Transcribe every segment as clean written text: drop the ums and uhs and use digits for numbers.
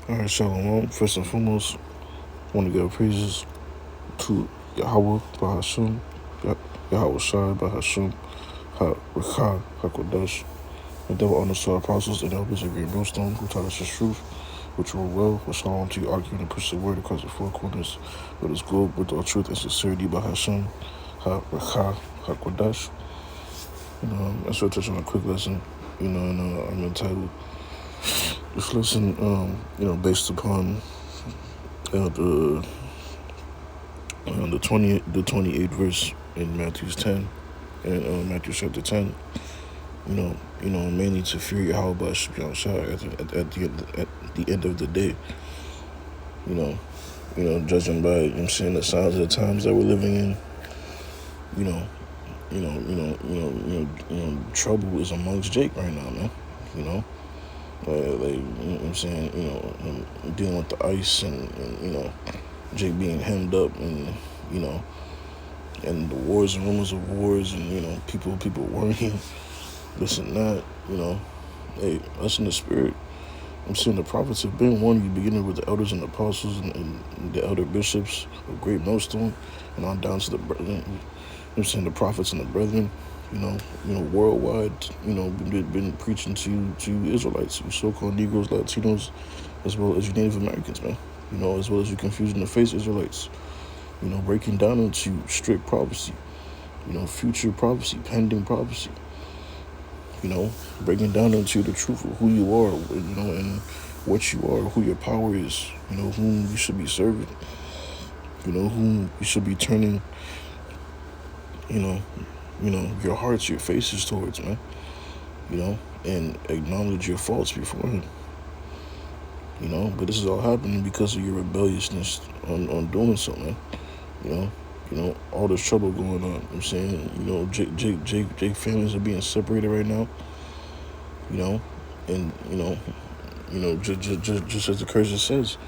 Alright, Shalom. First and foremost, I want to give praises to Yahweh, Bahasham, Yahweh Shai, Bahasham, HaRakah, HaKodesh, and double honors to our apostles and elders of Green Millstone who taught us the truth, which were well, with shalom to you, arguing and push the word across the four corners of this globe with all truth and sincerity, Bahasham, HaRakah, HaKodesh. That's what I touch on a quick lesson, and I'm entitled. This lesson, based upon the 28th verse in Matthew 10 and Matthew chapter 10. Mainly to fear Yahweh at the end of the day. Judging by the signs of the times that we're living in. Trouble is amongst Jake right now, man. Dealing with the ice and Jake being hemmed up and the wars and rumors of wars and people worrying this and that. Hey, us in the spirit. I'm saying the prophets have been one. You beginning with the elders and the apostles and the elder bishops of Great Millstone, and on down to the brethren. The prophets and the brethren. Worldwide. Been preaching to you Israelites, you so-called Negroes, Latinos, as well as you Native Americans, man. As well as you confused in the face Israelites. Breaking down into strict prophecy. Future prophecy, pending prophecy. Breaking down into the truth of who you are, and what you are, who your power is, whom you should be serving, whom you should be turning, your hearts, your faces towards, man, and acknowledge your faults before him, but this is all happening because of your rebelliousness on doing so, man, all this trouble going on. Jake families are being separated right now, and just as the curse says,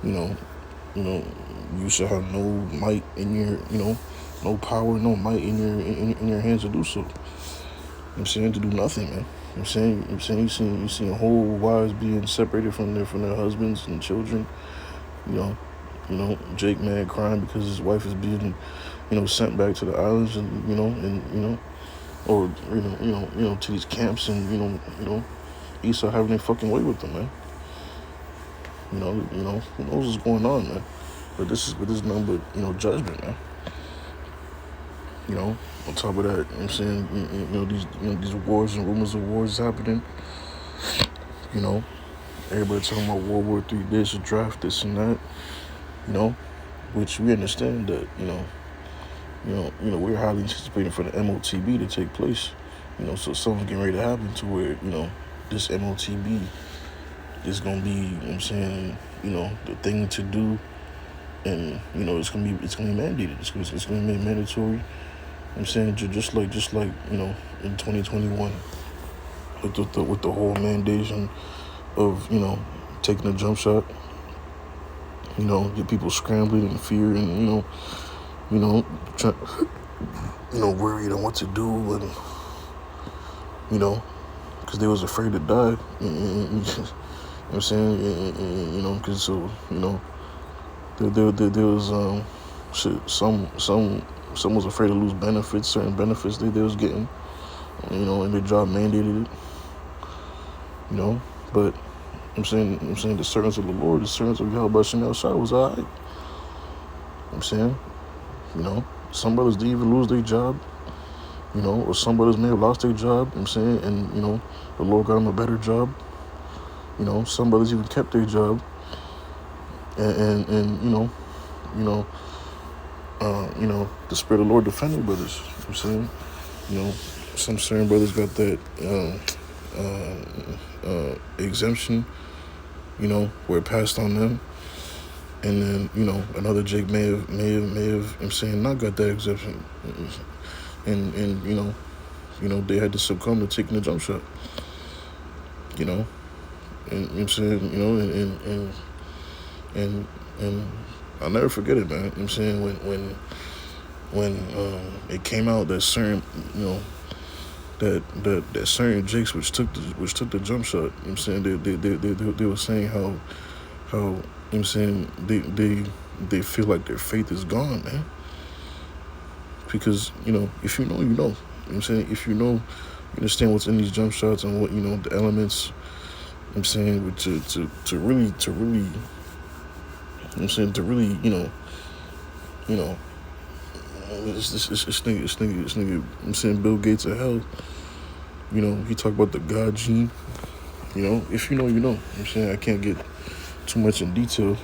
you shall have no might in your, no power, no might in your hands to do so. To do nothing, man. You seen whole wives being separated from their husbands and children. Jake man crying because his wife is being, sent back to the islands and or to these camps and Esau having their fucking way with them, man. Who knows what's going on, man? But this is nothing but judgment, man. On top of that, these wars and rumors of wars happening. Everybody talking about World War III, this, draft, this and that. Which we understand that, we're highly anticipating for the MOTB to take place. So something's getting ready to happen to where, this MOTB is gonna be, the thing to do, and it's gonna be mandated. It's gonna be made mandatory. Just like in 2021 with the whole mandation of taking a jump shot. Get people scrambling in fear and worried on what to do, and because they was afraid to die. Because there was some was afraid to lose benefits, certain benefits they was getting, and their job mandated it, but I'm saying the servants of the Lord, the servants of Yahweh Shem Shai was all right. Some brothers didn't even lose their job, or some brothers may have lost their job, and the Lord got them a better job. Some brothers even kept their job, and the Spirit of the Lord defended brothers. Some certain brothers got that exemption, where it passed on them, and then another Jake may have not got that exemption, and they had to succumb to taking the jump shot, and I'll never forget it, man. When it came out that certain certain Jakes which took the jump shot, they were saying how how, you know what I'm saying, they feel like their faith is gone, man. Because, if you know, you know. You know what I'm saying? If you know, you understand what's in these jump shots and what, the elements, I'm saying, to really, I'm saying, to really, this nigga, I'm saying, Bill Gates of hell, he talk about the God gene, if you know, you know. I'm saying, I can't get too much in detail,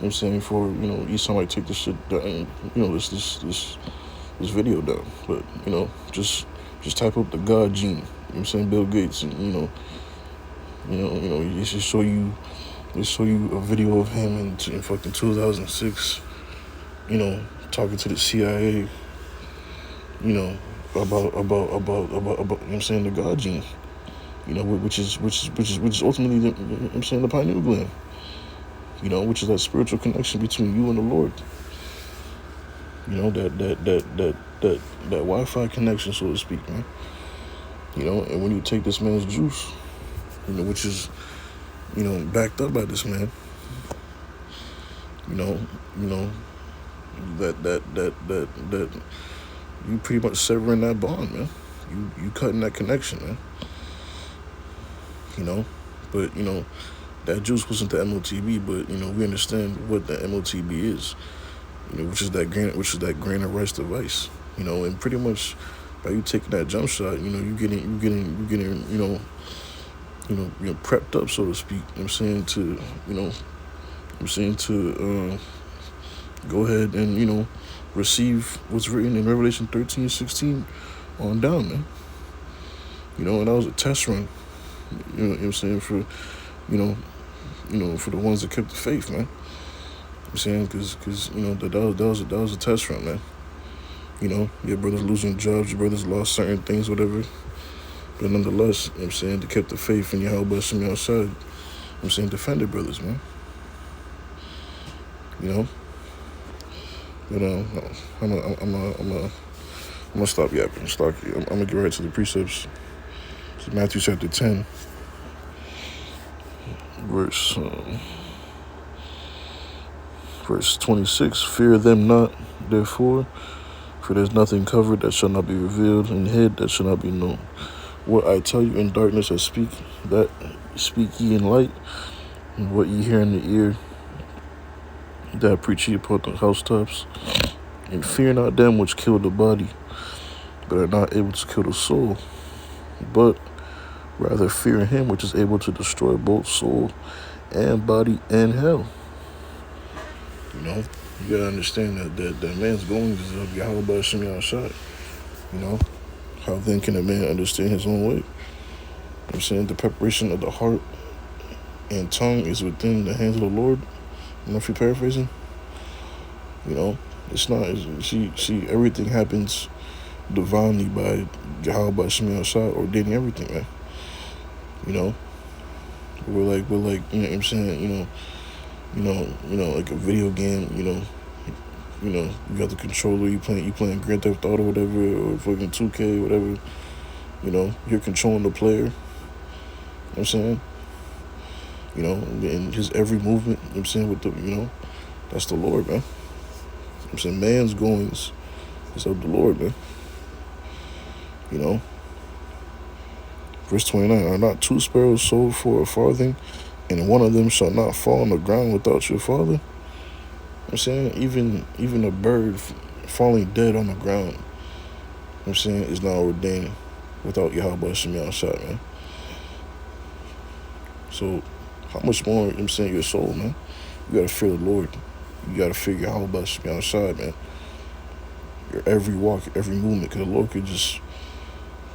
I'm saying, for, each time I take this shit down, this video down, but, just type up the God gene, I'm saying, Bill Gates, and, he should show you a video of him in fucking 2006, talking to the CIA, about you know what I'm saying, the God gene, which is ultimately the, I'm saying, the pineal gland, which is that spiritual connection between you and the Lord, that Wi-Fi connection, so to speak, man. And when you take this man's juice, which is, backed up by this man, that you pretty much severing that bond, man. You cutting that connection, man. But that juice wasn't the MOTB, but we understand what the MOTB is, which is that grain of rice device, and pretty much by you taking that jump shot, you getting prepped up, so to speak. I'm saying to go ahead and receive what's written in Revelation 13:16 on down, man. And that was a test run. You know what I'm saying, for for the ones that kept the faith, man. I'm saying, because that was a test run, man. Your brothers losing jobs, your brothers lost certain things, whatever. But nonetheless, I'm saying, they kept the faith, and Yahweh Shem outside. I'm saying, defended brothers, man. But I'm gonna stop yapping. I'm gonna get right to the precepts. It's Matthew chapter 10, verse 26. Fear them not, therefore, for there's nothing covered that shall not be revealed, and hid that shall not be known. What I tell you in darkness I speak, that speak ye in light, and what ye hear in the ear, that preach ye upon the housetops. And fear not them which kill the body, but are not able to kill the soul, but rather fear him which is able to destroy both soul and body in hell. You gotta understand that man's goings is of Yahweh Shem Yahshua. How then can a man understand his own way? I'm saying, the preparation of the heart and tongue is within the hands of the Lord. If you're paraphrasing, it's not. See, everything happens divinely by Yahweh Shem Yahshua ordaining everything, man. We're like, you know what I'm saying, like a video game, you got the controller, you playing Grand Theft Auto, whatever, or fucking 2K, whatever, you're controlling the player, you know what I'm saying, and his every movement, you know what I'm saying, with the, that's the Lord, man. I'm saying, man's goings is of the Lord, man. Verse 29, are not 2 sparrows sold for a farthing, and one of them shall not fall on the ground without your Father? I'm saying, even a bird falling dead on the ground, I'm saying, is not ordained without Yahweh Shem Yahshua, man. So, how much more, I'm saying, your soul, man? You gotta fear the Lord. You gotta fear Yahweh Shem Yahshua, man. Your every walk, every movement, because the Lord could just,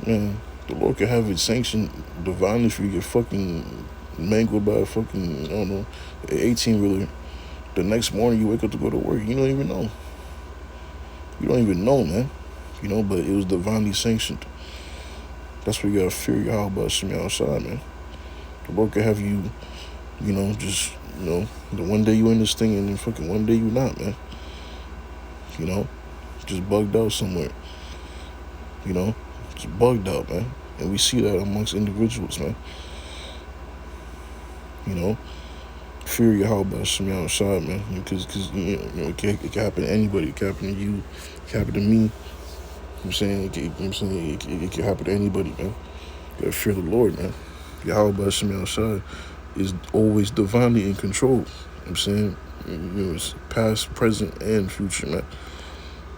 man, the Lord could have it sanctioned divinely for you to get fucking mangled by a fucking, I don't know, 18-wheeler. The next morning you wake up to go to work, you don't even know. You don't even know, man. But it was divinely sanctioned. That's why you gotta fear Yahweh Shem Yahshua, man. The Lord could have you, just, the one day you in this thing and then fucking one day you not, man. Just bugged out somewhere. Just bugged out, man. And we see that amongst individuals, man. fear Yahweh Hashem Yahushua, man, because it can happen to anybody. It can happen to you. It can happen to me. You know what I'm saying? It can happen to anybody, man. You gotta fear the Lord, man. Yahweh Hashem Yahushua is always divinely in control. You know what I'm saying? It's past, present, and future, man.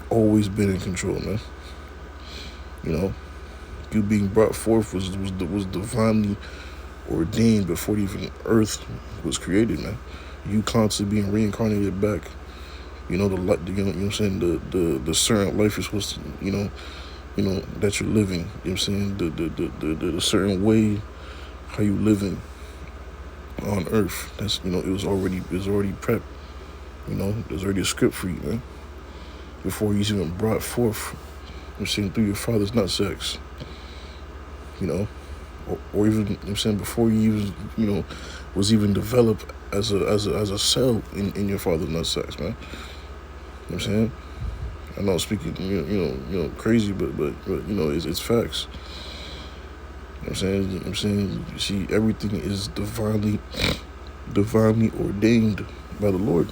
Always been in control, man. You being brought forth was divinely ordained before even Earth was created, man. You constantly being reincarnated back. The you know what I'm saying, the certain life you're supposed to, that you're living. You know what I'm saying? The certain way how you living on Earth. That's it was already prepped. There's already a script for you, man. Before he's even brought forth, I'm saying, through your father's nutsacs. Or even, I'm saying, before you even, was even developed as a cell in your father's nutsacs, man. You know what I'm saying? I'm not speaking, crazy, but it's facts. You know what I'm saying? You see, everything is divinely ordained by the Lord.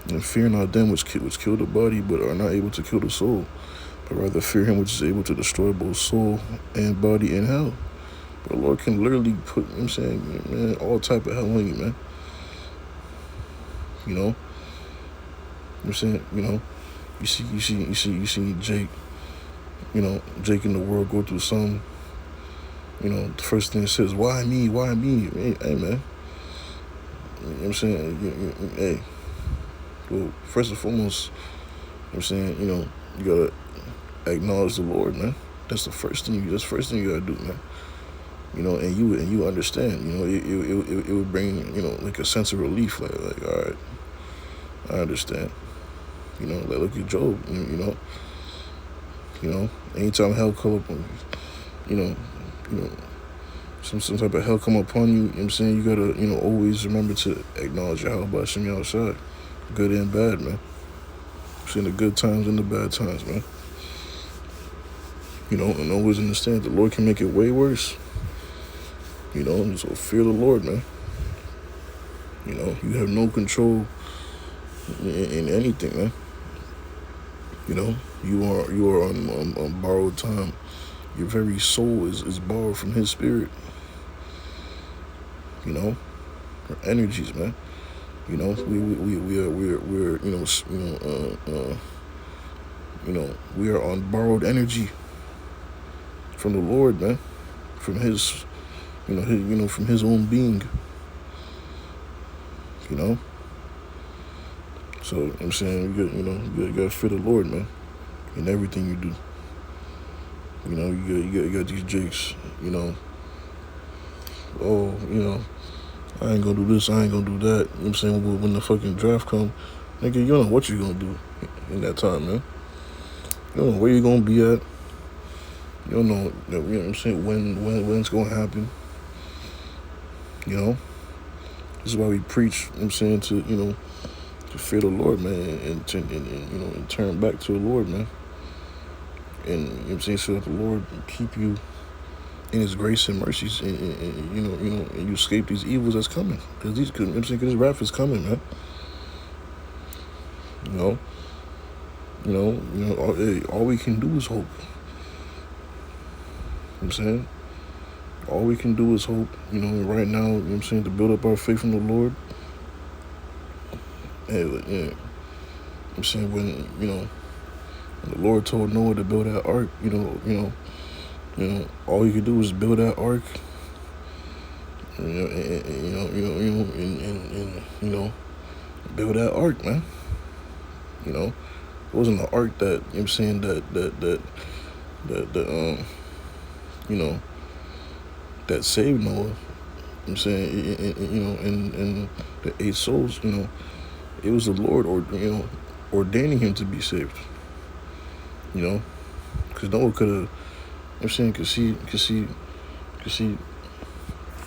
And fear not them which kill the body, but are not able to kill the soul, but rather fear him which is able to destroy both soul and body in hell. But the Lord can literally put, I'm saying, man, all type of hell on you, man. I'm saying, you see Jake, Jake in the world go through some, the first thing it says, why me? Hey, man. I'm saying, hey. Well, first and foremost, I'm saying, you gotta acknowledge the Lord, man. That's the first thing you gotta do, man. And you understand, it would bring, like a sense of relief, like all right, I understand. Like look at Job, anytime hell come up on you, some type of hell come upon you, you know what I'm saying, you gotta, always remember to acknowledge Yahweh Hashem Yahushua. Good and bad, man. Seen the good times and the bad times, man. And always understand the Lord can make it way worse. So fear the Lord, man. You have no control in anything, man. You are on borrowed time. Your very soul is borrowed from His Spirit. Your energies, man. We are we are on borrowed energy from the Lord, man, from His, from His own being, So I'm saying, you gotta fear the Lord, man, in everything you do. You got these jakes, I ain't gonna do this, I ain't gonna do that. You know what I'm saying? When the fucking draft come, nigga, you don't know what you're gonna do in that time, man. You don't know where you're gonna be at. You don't know, you know what I'm saying, when it's gonna happen. This is why we preach, you know what I'm saying, to fear the Lord, man, and turn back to the Lord, man. And, you know what I'm saying, so that the Lord keep you in His grace and mercies, and you escape these evils that's coming. Because this wrath is coming, man. All we can do is hope. You know what I'm saying? All we can do is hope, right now, you know what I'm saying, to build up our faith in the Lord. I'm saying, when the Lord told Noah to build that ark, all you could do is build that ark, build that ark, man. It wasn't an ark that, I'm saying, that saved Noah. I'm saying, and the 8 souls, it was the Lord, ordaining him to be saved. Because Noah could have, I'm saying, cause he,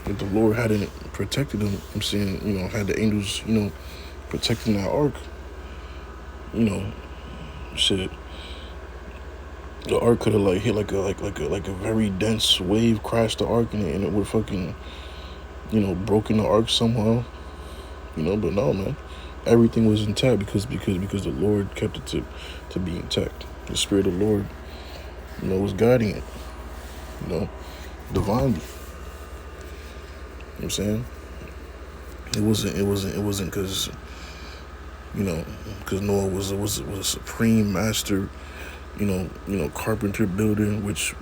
if the Lord hadn't protected him, I'm saying, had the angels, protecting that ark, shit, The ark could have like hit like a very dense wave, crashed the ark, and it would fucking, broken the ark somehow. But no, man. Everything was intact because the Lord kept it to be intact. The Spirit of the Lord, was guiding it, divinely. You know what I'm saying? It wasn't because Noah was a supreme master, carpenter builder, that's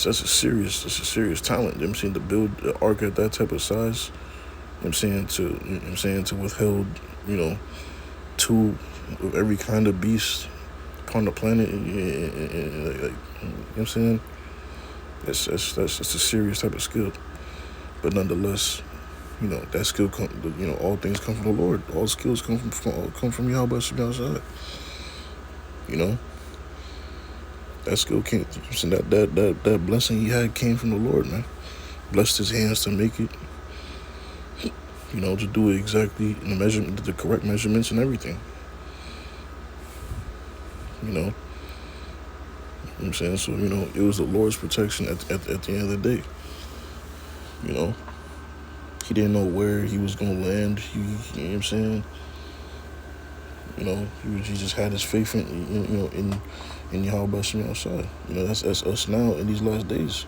a serious talent. You know what I'm saying, to build an ark at that type of size. You know what I'm saying, to withhold, two of every kind of beast upon the planet. You know what I'm saying? That's a serious type of skill. But nonetheless, that skill all things come from the Lord. All skills come from Yahweh outside. That skill came. That blessing he had came from the Lord, man. Blessed his hands to make it. To do it exactly in the measurement, the correct measurements and everything. You know what I'm saying? So, it was the Lord's protection at the end of the day. He didn't know where he was going to land. You know what I'm saying? He just had his faith in Yahweh outside. That's us now in these last days.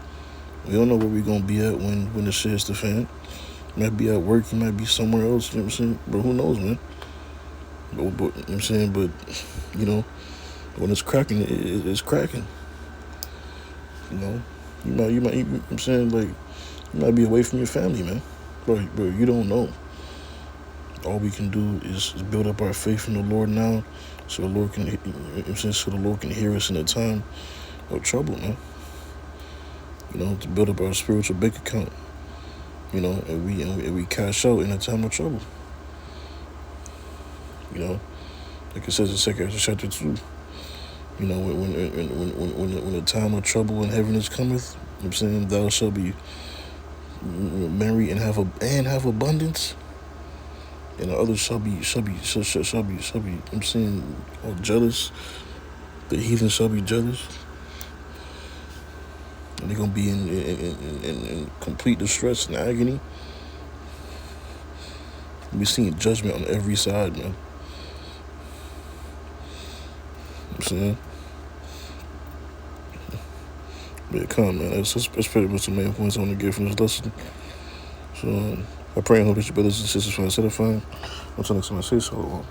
We don't know where we're going to be at when the shit hits the fan. You might be at work, you might be somewhere else, you know what I'm saying? But who knows, man? But you know what I'm saying? But, when it's cracking, it's cracking. You might, you know what I'm saying? Like, you might be away from your family, man. Bro, you don't know. All we can do is build up our faith in the Lord now, so the Lord can hear us in a time of trouble, man. To build up our spiritual bank account. And we cash out in a time of trouble. Like it says in 2 Ezra chapter 2. When the time of trouble in heaven is cometh, you know what I'm saying, thou shalt be merry and have abundance, and the others shall be, I'm saying, all jealous. The heathen shall be jealous, and they're gonna be in complete distress and agony. We're seeing judgment on every side, man. You know what I'm saying? But come, man, that's pretty much the main points I want to get from this lesson. So I pray and hope that your brothers and sisters find it edifying. Until next time I say so.